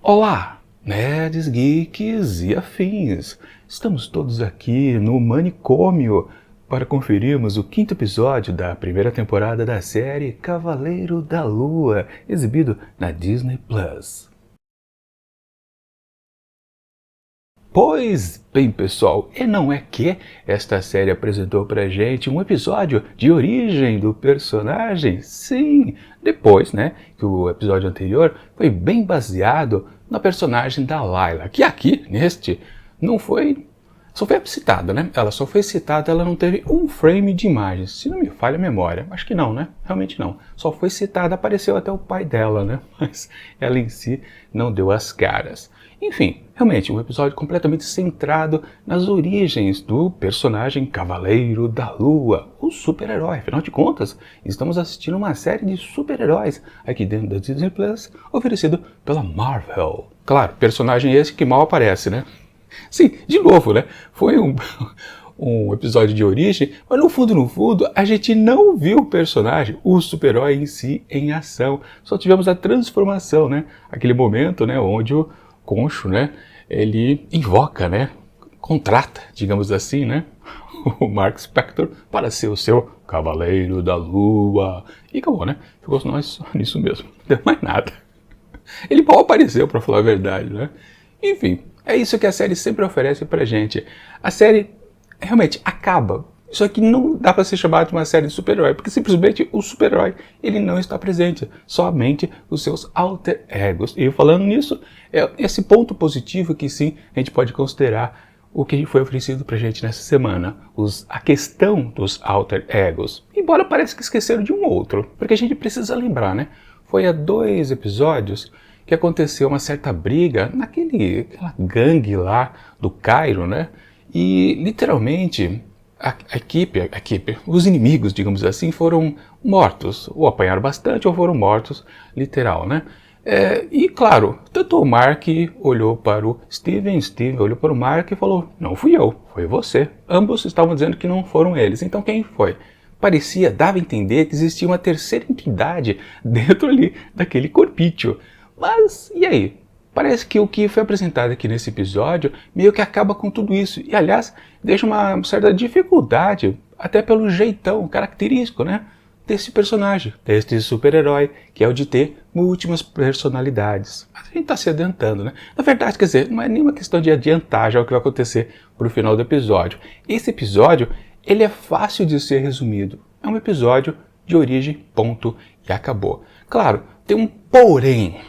Olá, nerds, geeks e afins! Estamos todos aqui no manicômio para conferirmos o quinto episódio da primeira temporada da série Cavaleiro da Lua, exibido na Disney Plus. Pois bem, pessoal, e não é que esta série apresentou pra gente um episódio de origem do personagem? Sim, depois, que o episódio anterior foi bem baseado na personagem da Layla, que aqui, neste, não foi... Só foi citada, Ela só foi citada, ela não teve um frame de imagem, se não me falha a memória. Acho que não, Realmente não. Só foi citada, apareceu até o pai dela, Mas ela em si não deu as caras. Enfim, realmente, um episódio completamente centrado nas origens do personagem Cavaleiro da Lua, o super-herói. Afinal de contas, estamos assistindo uma série de super-heróis aqui dentro da Disney Plus, oferecido pela Marvel. Claro, personagem esse que mal aparece, Sim, de novo, Foi um episódio de origem, mas no fundo, a gente não viu o personagem, o super-herói em si, em ação. Só tivemos a transformação, Aquele momento, onde o Khonshu, ele invoca, contrata, digamos assim, o Mark Spector para ser o seu Cavaleiro da Lua. E acabou, Ficou só nisso mesmo, não deu mais nada. Ele mal apareceu, para falar a verdade, Enfim, é isso que a série sempre oferece pra gente. A série realmente acaba. Só que não dá para ser chamado de uma série de super-herói, porque simplesmente o super-herói ele não está presente, somente os seus alter egos. E falando nisso, é esse ponto positivo que sim, a gente pode considerar o que foi oferecido pra gente nessa semana, a questão dos alter egos. Embora pareça que esqueceram de um outro, porque a gente precisa lembrar, Foi há 2 episódios que aconteceu uma certa briga naquela gangue lá do Cairo, E literalmente a equipe, os inimigos, digamos assim, foram mortos, ou apanharam bastante ou foram mortos, literal, E claro, tanto o Mark olhou para o Steven olhou para o Mark e falou, não fui eu, foi você. Ambos estavam dizendo que não foram eles, então quem foi? Dava a entender que existia uma terceira entidade dentro ali daquele corpício. Mas, e aí? Parece que o que foi apresentado aqui nesse episódio meio que acaba com tudo isso. E, aliás, deixa uma certa dificuldade, até pelo jeitão característico, desse personagem, desse super-herói, que é o de ter múltiplas personalidades. A gente está se adiantando, Na verdade, quer dizer, não é nenhuma questão de adiantar já o que vai acontecer para o final do episódio. Esse episódio, ele é fácil de ser resumido. É um episódio de origem, ponto, e acabou. Claro, tem um porém,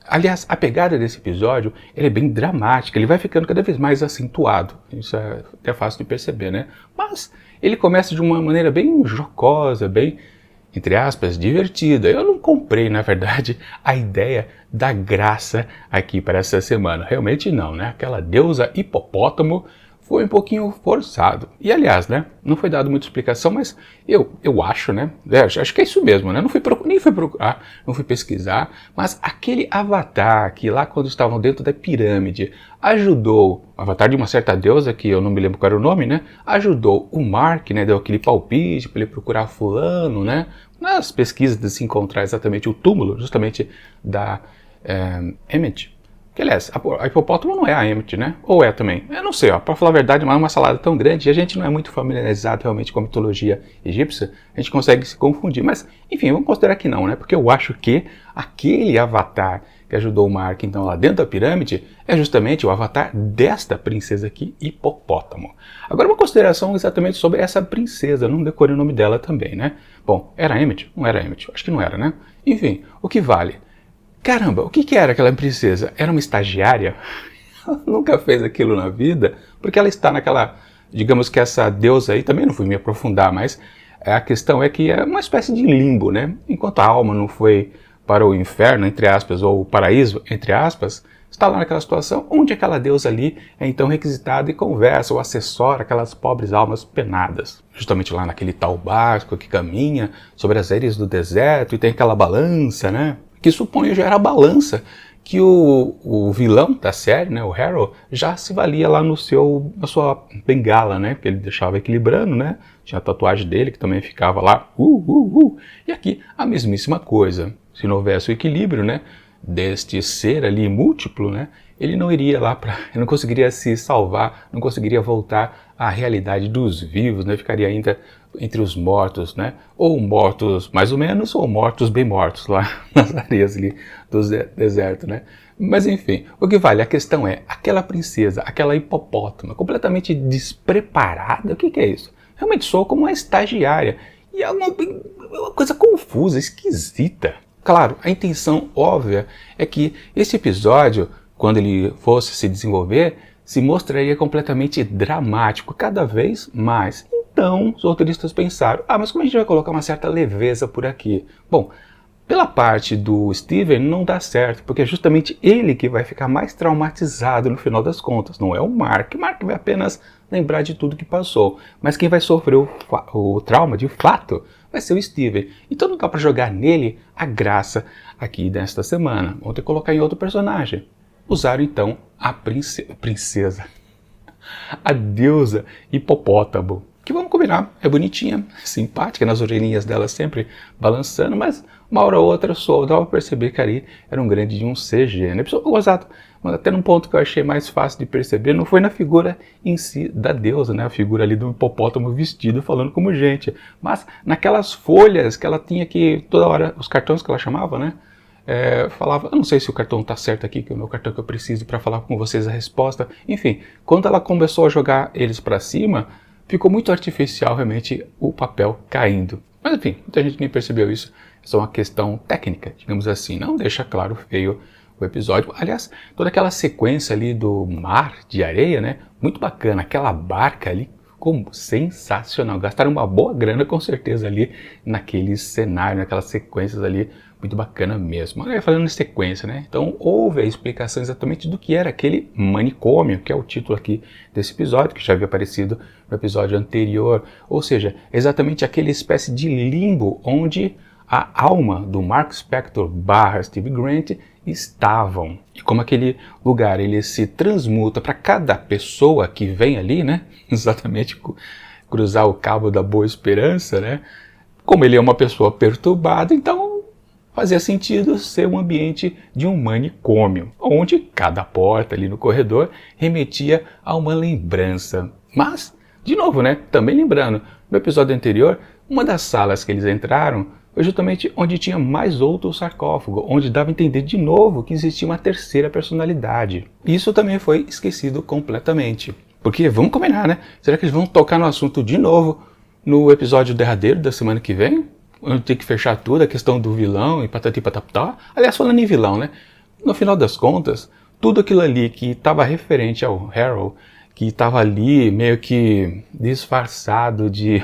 Aliás, a pegada desse episódio ele é bem dramática, ele vai ficando cada vez mais acentuado, isso é até fácil de perceber, Mas ele começa de uma maneira bem jocosa, bem, entre aspas, divertida. Eu não comprei, na verdade, a ideia da graça aqui para essa semana, realmente não, Aquela deusa hipopótamo foi um pouquinho forçado. E aliás, não foi dado muita explicação, mas eu acho, acho que é isso mesmo, nem fui procurar, não fui pesquisar, mas aquele avatar que lá quando estavam dentro da pirâmide ajudou, o avatar de uma certa deusa, que eu não me lembro qual era o nome, ajudou o Mark, deu aquele palpite para ele procurar fulano, nas pesquisas de se encontrar exatamente o túmulo, justamente da Emmett. Que, aliás, a hipopótamo não é a Emmett, Ou é também? Eu não sei, para falar a verdade, mas é uma salada tão grande e a gente não é muito familiarizado realmente com a mitologia egípcia, a gente consegue se confundir. Mas, enfim, vamos considerar que não, Porque eu acho que aquele avatar que ajudou o Mark, então, lá dentro da pirâmide, é justamente o avatar desta princesa aqui, hipopótamo. Agora, uma consideração exatamente sobre essa princesa, não decorei o nome dela também, Bom, era a Emmett? Não era a Emmett, acho que não era, Enfim, o que vale? Caramba, o que era aquela princesa? Era uma estagiária? Ela nunca fez aquilo na vida, porque ela está naquela, digamos que essa deusa aí, também não fui me aprofundar, mas a questão é que é uma espécie de limbo, Enquanto a alma não foi para o inferno, entre aspas, ou o paraíso, entre aspas, está lá naquela situação onde aquela deusa ali é então requisitada e conversa ou assessora aquelas pobres almas penadas. Justamente lá naquele tal barco que caminha sobre as areias do deserto e tem aquela balança, Que suponho já era a balança que o vilão da série, o Harold, já se valia lá na sua bengala, que ele deixava equilibrando, Tinha a tatuagem dele que também ficava lá, E aqui a mesmíssima coisa. Se não houvesse o equilíbrio, deste ser ali múltiplo, né, ele não iria lá ele não conseguiria se salvar, não conseguiria voltar à realidade dos vivos, né, ficaria ainda entre os mortos, né, ou mortos mais ou menos, ou mortos bem mortos lá nas areias ali do deserto, né. Mas enfim, o que vale, a questão é, aquela princesa, aquela hipopótama, completamente despreparada, o que é isso? Realmente soa como uma estagiária, e é uma coisa confusa, esquisita. Claro, a intenção óbvia é que esse episódio, quando ele fosse se desenvolver, se mostraria completamente dramático, cada vez mais. Então, os roteiristas pensaram, mas como a gente vai colocar uma certa leveza por aqui? Bom, pela parte do Steven não dá certo, porque é justamente ele que vai ficar mais traumatizado no final das contas, não é o Mark. O Mark vai apenas lembrar de tudo que passou, mas quem vai sofrer o trauma de fato vai ser o Steven. Então não dá para jogar nele a graça aqui desta semana. Vamos ter que colocar em outro personagem. Usaram então a princesa, a deusa hipopótamo, que vamos combinar, é bonitinha, simpática, nas orelhinhas dela sempre balançando, mas uma hora ou outra só dava para perceber que ali era um grande de um CG, né? Exato, mas até num ponto que eu achei mais fácil de perceber, não foi na figura em si da deusa, né? A figura ali do hipopótamo vestido falando como gente, mas naquelas folhas que ela tinha que, toda hora, os cartões que ela chamava, né? Falava, eu não sei se o cartão está certo aqui, que é o meu cartão que eu preciso para falar com vocês a resposta. Enfim, quando ela começou a jogar eles para cima, ficou muito artificial realmente o papel caindo. Mas enfim, muita gente nem percebeu isso. É só uma questão técnica, digamos assim. Não deixa claro feio o episódio. Aliás, toda aquela sequência ali do mar de areia, né? Muito bacana. Aquela barca ali ficou sensacional. Gastaram uma boa grana com certeza ali naquele cenário, naquelas sequências ali. Muito bacana mesmo. Falando em sequência, né? Então houve a explicação exatamente do que era aquele manicômio, que é o título aqui desse episódio, que já havia aparecido no episódio anterior. Ou seja, exatamente aquela espécie de limbo onde a alma do Mark Spector / Steve Grant estavam. E como aquele lugar ele se transmuta para cada pessoa que vem ali, né? Exatamente cruzar o cabo da Boa Esperança, né? Como ele é uma pessoa perturbada, então fazia sentido ser um ambiente de um manicômio, onde cada porta ali no corredor remetia a uma lembrança. Mas, de novo, né? Também lembrando, no episódio anterior, uma das salas que eles entraram foi justamente onde tinha mais outro sarcófago, onde dava a entender de novo que existia uma terceira personalidade. Isso também foi esquecido completamente. Porque, vamos combinar, né? Será que eles vão tocar no assunto de novo no episódio derradeiro da semana que vem? Onde tem que fechar tudo, a questão do vilão e patati patatá. Aliás, falando em vilão, né? No final das contas, tudo aquilo ali que estava referente ao Harold, que estava ali meio que disfarçado de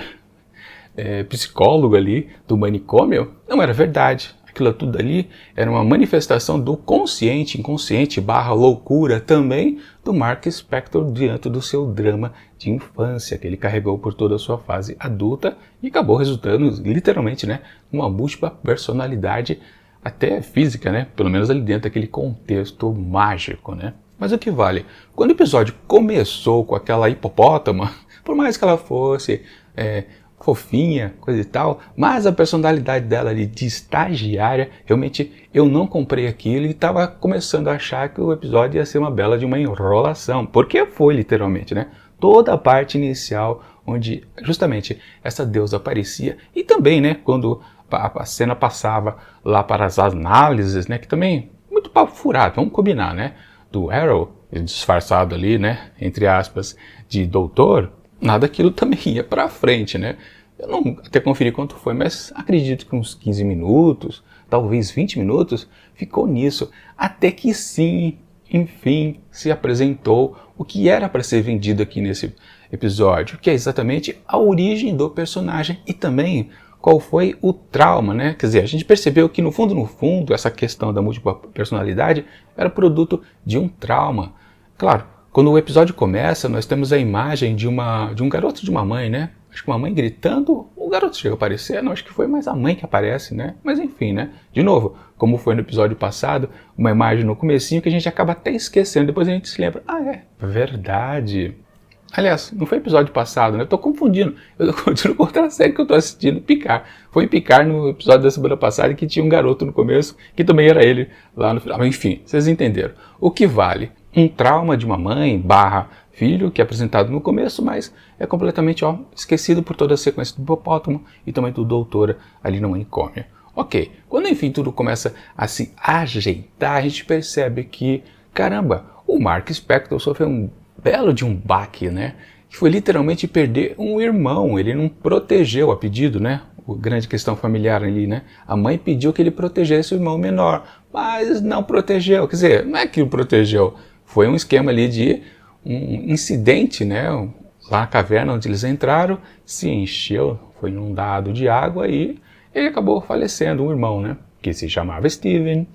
psicólogo ali do manicômio, não era verdade. Aquilo tudo ali era uma manifestação do consciente, inconsciente / loucura também do Mark Spector diante do seu drama de infância que ele carregou por toda a sua fase adulta e acabou resultando literalmente, né, numa múltipla personalidade até física, né, pelo menos ali dentro daquele contexto mágico, né. Mas o que vale? Quando o episódio começou com aquela hipopótama, por mais que ela fosse fofinha, coisa e tal, mas a personalidade dela ali de estagiária, realmente eu não comprei aquilo e estava começando a achar que o episódio ia ser uma bela de uma enrolação, porque foi literalmente, né? Toda a parte inicial onde justamente essa deusa aparecia e também, né, quando a cena passava lá para as análises, né, que também muito papo furado, vamos combinar, né, do Harold, disfarçado ali, né, entre aspas, de doutor, nada daquilo também ia para frente, né? Eu não até conferi quanto foi, mas acredito que uns 15 minutos, talvez 20 minutos, ficou nisso. Até que sim, enfim, se apresentou o que era para ser vendido aqui nesse episódio, que é exatamente a origem do personagem e também qual foi o trauma, né? Quer dizer, a gente percebeu que no fundo, essa questão da múltipla personalidade era produto de um trauma. Claro, quando o episódio começa, nós temos a imagem de um garoto e de uma mãe, né? Acho que uma mãe gritando, o garoto chega a aparecer, não, acho que foi mais a mãe que aparece, né? Mas enfim, né? De novo, como foi no episódio passado, uma imagem no comecinho que a gente acaba até esquecendo, depois a gente se lembra, é verdade. Aliás, não foi episódio passado, né? Eu tô confundindo. Eu continuo com outra série que eu tô assistindo, Picard. Foi em Picard no episódio da semana passada que tinha um garoto no começo, que também era ele lá no final. Mas enfim, vocês entenderam. O que vale? Um trauma de uma mãe / filho, que é apresentado no começo, mas é completamente esquecido por toda a sequência do hipopótamo e também do doutora ali no manicômio. Ok, quando enfim tudo começa a se ajeitar, a gente percebe que, caramba, o Mark Spector sofreu um belo de um baque, né? Que foi literalmente perder um irmão. Ele não protegeu a pedido, né? A grande questão familiar ali, né? A mãe pediu que ele protegesse o irmão menor, mas não protegeu. Quer dizer, não é que o protegeu, foi um esquema ali de um incidente, né? Lá na caverna onde eles entraram, se encheu, foi inundado de água e ele acabou falecendo, um irmão, né? Que se chamava Steven.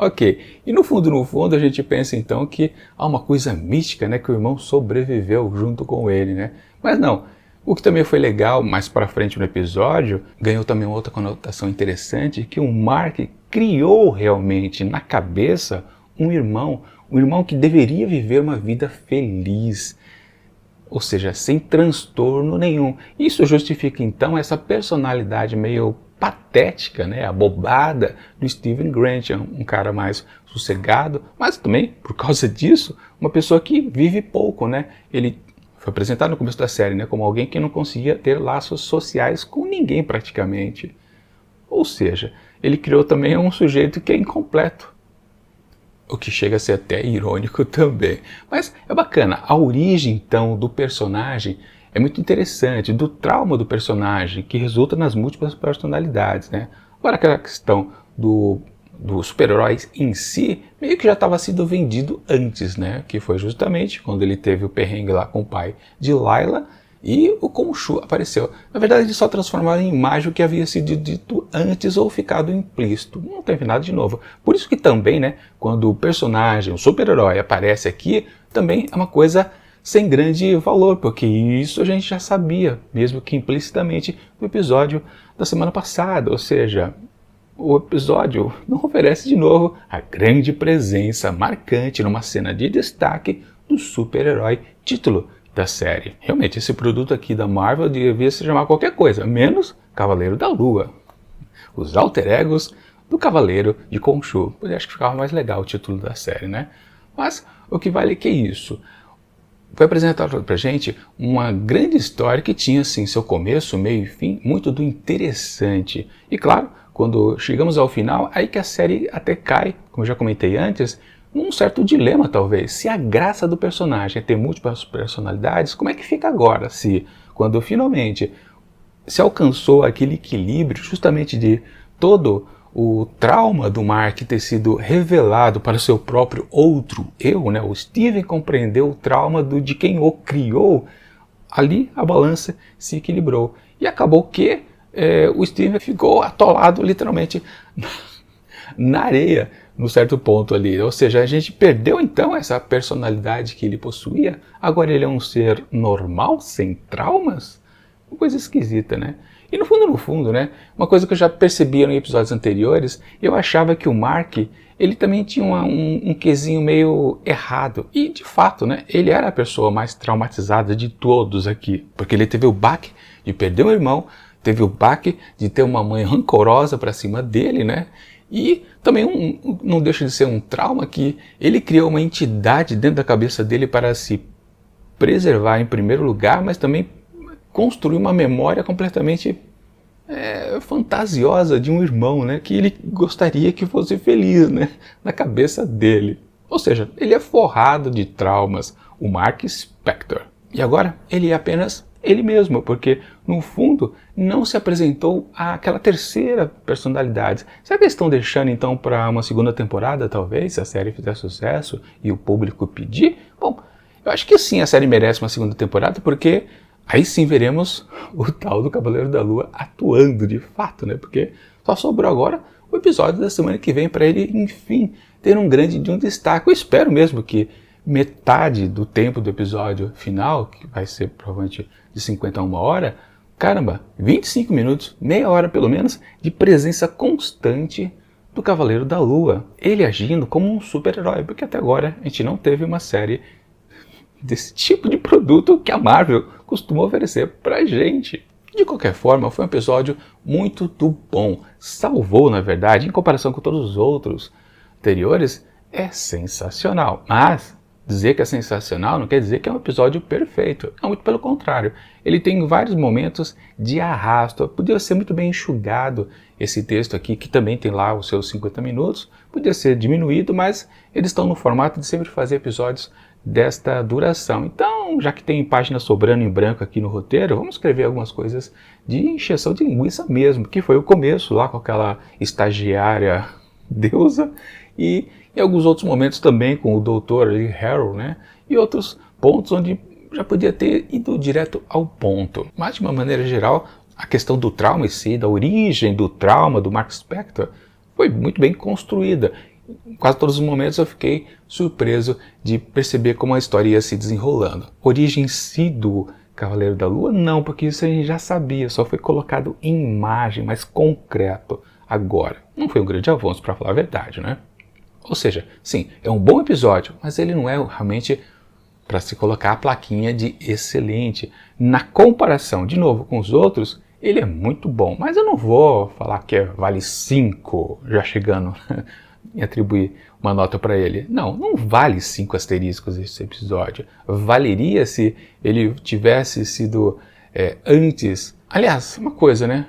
Ok, e no fundo a gente pensa então que há uma coisa mística, né, que o irmão sobreviveu junto com ele, né? Mas não, o que também foi legal, mais pra frente no episódio, ganhou também outra conotação interessante, que o Mark criou realmente na cabeça um irmão que deveria viver uma vida feliz, ou seja, sem transtorno nenhum. Isso justifica então essa personalidade meio patética, né, abobada do Steven Grant, um cara mais sossegado, mas também, por causa disso, uma pessoa que vive pouco, né? Ele foi apresentado no começo da série, né, como alguém que não conseguia ter laços sociais com ninguém praticamente. Ou seja, ele criou também um sujeito que é incompleto, o que chega a ser até irônico também. Mas é bacana, a origem então do personagem é muito interessante, do trauma do personagem, que resulta nas múltiplas personalidades, né? Agora aquela questão do super-herói em si, meio que já estava sido vendido antes, né? Que foi justamente quando ele teve o perrengue lá com o pai de Layla e o Khonshu apareceu. Na verdade, eles só transformaram em imagem o que havia sido dito antes ou ficado implícito. Não teve nada de novo. Por isso que também, né, quando o personagem, o super-herói aparece aqui, também é uma coisa sem grande valor, porque isso a gente já sabia, mesmo que implicitamente, no episódio da semana passada. Ou seja, o episódio não oferece de novo a grande presença marcante numa cena de destaque do super-herói título da série. Realmente, esse produto aqui da Marvel devia se chamar qualquer coisa, menos Cavaleiro da Lua. Os alter egos do Cavaleiro de Khonshu. Eu acho que ficava mais legal o título da série, né? Mas o que vale é que isso. Foi apresentado pra gente uma grande história que tinha, assim, seu começo, meio e fim, muito do interessante. E claro, quando chegamos ao final, aí que a série até cai, como eu já comentei antes, num certo dilema talvez. Se a graça do personagem é ter múltiplas personalidades, como é que fica agora? Se, quando finalmente se alcançou aquele equilíbrio justamente de todo o trauma do Mark ter sido revelado para o seu próprio outro eu, né? O Steven compreendeu o trauma de quem o criou, ali a balança se equilibrou. E acabou que o Steven ficou atolado literalmente na areia, no certo ponto ali. Ou seja, a gente perdeu então essa personalidade que ele possuía. Agora ele é um ser normal, sem traumas? Uma coisa esquisita, né? E no fundo, né, uma coisa que eu já percebia em episódios anteriores, eu achava que o Mark, ele também tinha um quesinho meio errado. E, de fato, né, ele era a pessoa mais traumatizada de todos aqui. Porque ele teve o baque de perder um irmão, teve o baque de ter uma mãe rancorosa pra cima dele, né? E também não deixa de ser um trauma que ele criou uma entidade dentro da cabeça dele para se preservar em primeiro lugar, mas também construir uma memória completamente fantasiosa de um irmão, né, que ele gostaria que fosse feliz, né, na cabeça dele. Ou seja, ele é forrado de traumas, o Mark Spector. E agora ele é apenas ele mesmo, porque no fundo não se apresentou aquela terceira personalidade. Será que eles estão deixando então para uma segunda temporada, talvez, se a série fizer sucesso e o público pedir? Bom, eu acho que sim, a série merece uma segunda temporada, porque aí sim veremos o tal do Cavaleiro da Lua atuando de fato, né? Porque só sobrou agora o episódio da semana que vem para ele, enfim, ter um grande destaque. Eu espero mesmo que metade do tempo do episódio final, que vai ser provavelmente de 50 a 1 hora, caramba, 25 minutos, meia hora pelo menos, de presença constante do Cavaleiro da Lua. Ele agindo como um super-herói, porque até agora a gente não teve uma série desse tipo de produto que a Marvel costuma oferecer pra gente. De qualquer forma, foi um episódio muito bom. Salvou, na verdade, em comparação com todos os outros anteriores, é sensacional. Mas dizer que é sensacional não quer dizer que é um episódio perfeito. Não, muito pelo contrário. Ele tem vários momentos de arrasto. Podia ser muito bem enxugado esse texto aqui, que também tem lá os seus 50 minutos. Podia ser diminuído, mas eles estão no formato de sempre fazer episódios desta duração. Então, já que tem página sobrando em branco aqui no roteiro, vamos escrever algumas coisas de encheção de linguiça mesmo, que foi o começo lá com aquela estagiária deusa e em alguns outros momentos também com o doutor Harold, né? E outros pontos onde já podia ter ido direto ao ponto. Mas de uma maneira geral, a questão do trauma em si, da origem do trauma do Mark Spector, foi muito bem construída. Em quase todos os momentos eu fiquei surpreso de perceber como a história ia se desenrolando. Origem em si do Cavaleiro da Lua? Não, porque isso a gente já sabia, só foi colocado em imagem, mais concreto agora. Não foi um grande avanço, para falar a verdade, né? Ou seja, sim, é um bom episódio, mas ele não é realmente para se colocar a plaquinha de excelente. Na comparação, de novo, com os outros, ele é muito bom, mas eu não vou falar que vale 5, já chegando em atribuir uma nota para ele. Não vale 5 asteriscos esse episódio. Valeria se ele tivesse sido antes. Aliás, uma coisa, né?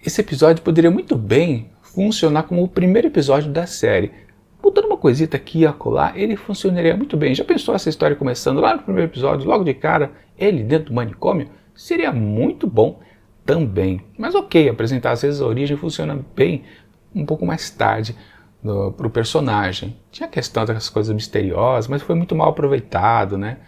Esse episódio poderia muito bem funcionar como o primeiro episódio da série. Mudando uma coisita aqui e acolá, ele funcionaria muito bem. Já pensou essa história começando lá no primeiro episódio, logo de cara, ele dentro do manicômio? Seria muito bom também. Mas ok, apresentar às vezes a origem funciona bem um pouco mais tarde para o personagem. Tinha a questão das coisas misteriosas, mas foi muito mal aproveitado, né?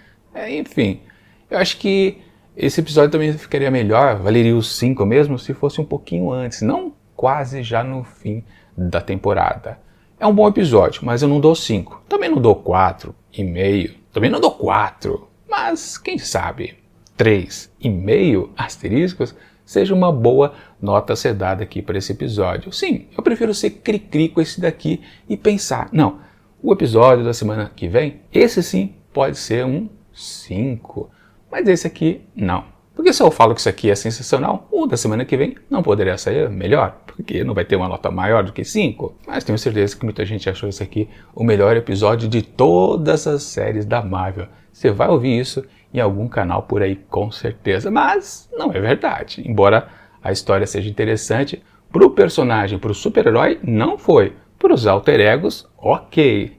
Enfim, eu acho que esse episódio também ficaria melhor, valeria os 5 mesmo, se fosse um pouquinho antes, não quase já no fim da temporada. É um bom episódio, mas eu não dou 5. Também não dou 4,5. Também não dou 4. Mas, quem sabe, 3,5 asteriscos seja uma boa nota a ser dada aqui para esse episódio. Sim, eu prefiro ser cri-cri com esse daqui e pensar, não, o episódio da semana que vem, esse sim pode ser um 5. Mas esse aqui, não. Porque se eu falo que isso aqui é sensacional, o da semana que vem não poderia sair melhor, porque não vai ter uma nota maior do que 5. Mas tenho certeza que muita gente achou esse aqui o melhor episódio de todas as séries da Marvel. Você vai ouvir isso em algum canal por aí, com certeza. Mas não é verdade. Embora a história seja interessante, para o personagem, para o super-herói, não foi. Para os alter egos, ok.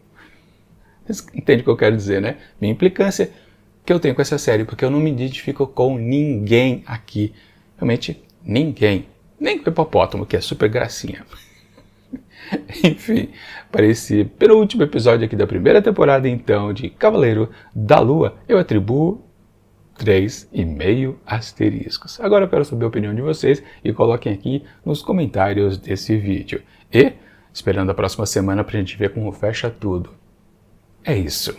Entende o que eu quero dizer, né? Minha implicância que eu tenho com essa série, porque eu não me identifico com ninguém aqui. Realmente, ninguém. Nem com o hipopótamo, que é super gracinha. Enfim, para esse penúltimo episódio aqui da primeira temporada, então, de Cavaleiro da Lua, eu atribuo 3,5 asteriscos. Agora eu quero saber a opinião de vocês e coloquem aqui nos comentários desse vídeo. E, esperando a próxima semana para a gente ver como fecha tudo. É isso.